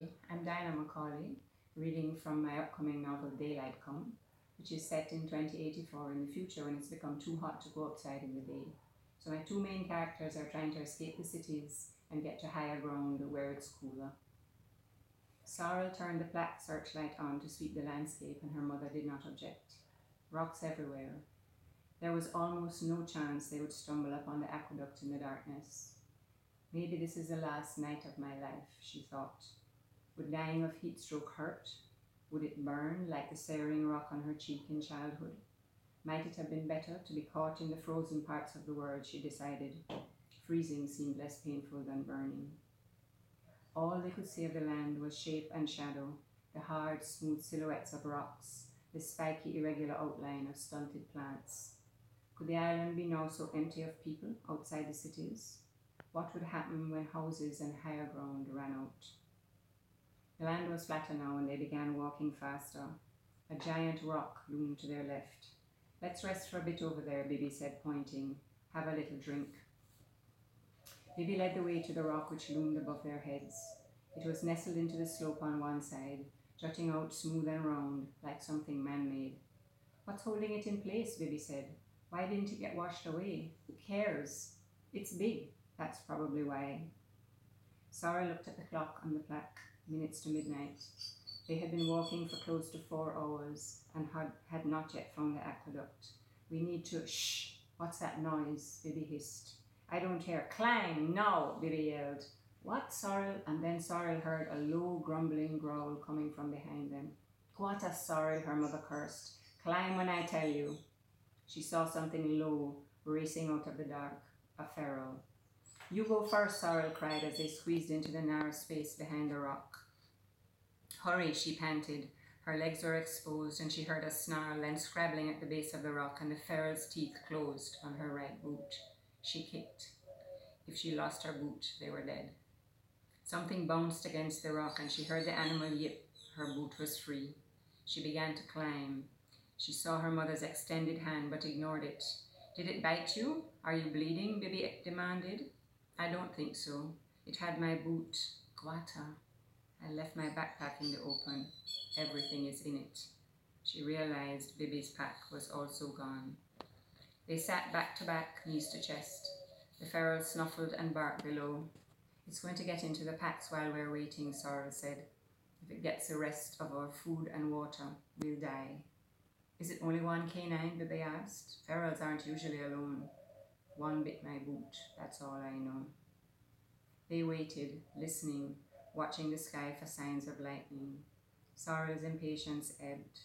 I'm Diane McCaulay, reading from my upcoming novel Daylight Come, which is set in 2084 in the future when it's become too hot to go outside in the day. So my two main characters are trying to escape the cities and get to higher ground where it's cooler. Sorrel turned the black searchlight on to sweep the landscape and her mother did not object. Rocks everywhere. There was almost no chance they would stumble upon the aqueduct in the darkness. Maybe this is the last night of my life, she thought. Would dying of heat stroke hurt? Would it burn like the searing rock on her cheek in childhood? Might it have been better to be caught in the frozen parts of the world, she decided. Freezing seemed less painful than burning. All they could see of the land was shape and shadow, the hard, smooth silhouettes of rocks, the spiky, irregular outline of stunted plants. Could the island be now so empty of people outside the cities? What would happen when houses and higher ground ran out? The land was flatter now and they began walking faster. A giant rock loomed to their left. Let's rest for a bit over there, Bibi said, pointing. Have a little drink. Bibi led the way to the rock which loomed above their heads. It was nestled into the slope on one side, jutting out smooth and round, like something man-made. What's holding it in place, Bibi said. Why didn't it get washed away? Who cares? It's big. That's probably why. Sarah looked at the clock on the plaque. Minutes to midnight. They had been walking for close to 4 hours and had not yet found the aqueduct. We need to— Shh! What's that noise? Bibi hissed. I don't hear. Climb now! Bibi yelled. What, Sorrel? And then Sorrel heard a low, grumbling growl coming from behind them. What a Sorrel, her mother cursed. Climb when I tell you. She saw something low racing out of the dark. A feral. You go first, Sorrel cried as they squeezed into the narrow space behind the rock. Hurry, she panted. Her legs were exposed and she heard a snarl and scrabbling at the base of the rock and the feral's teeth closed on her right boot. She kicked. If she lost her boot, they were dead. Something bounced against the rock and she heard the animal yip. Her boot was free. She began to climb. She saw her mother's extended hand but ignored it. Did it bite you? Are you bleeding? Bibi demanded. I don't think so. It had my boot. Guata. I left my backpack in the open. Everything is in it. She realized Bibi's pack was also gone. They sat back to back, knees to chest. The feral snuffled and barked below. It's going to get into the packs while we're waiting, Sorrel said. If it gets the rest of our food and water, we'll die. Is it only one canine? Bibi asked. Ferals aren't usually alone. One bit my boot, that's all I know. They waited, listening, watching the sky for signs of lightning. Sorrel's impatience ebbed.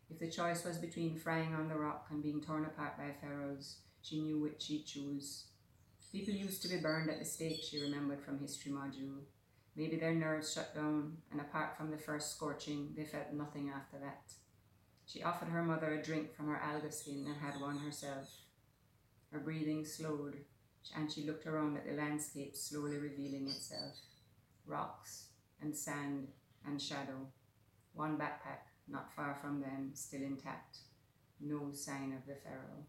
If the choice was between frying on the rock and being torn apart by ferals, she knew which she'd choose. People used to be burned at the stake, she remembered from history module. Maybe their nerves shut down, and apart from the first scorching, they felt nothing after that. She offered her mother a drink from her alga skin and had one herself. Her breathing slowed, and she looked around at the landscape slowly revealing itself. Rocks and sand and shadow. One backpack, not far from them, still intact. No sign of the feral.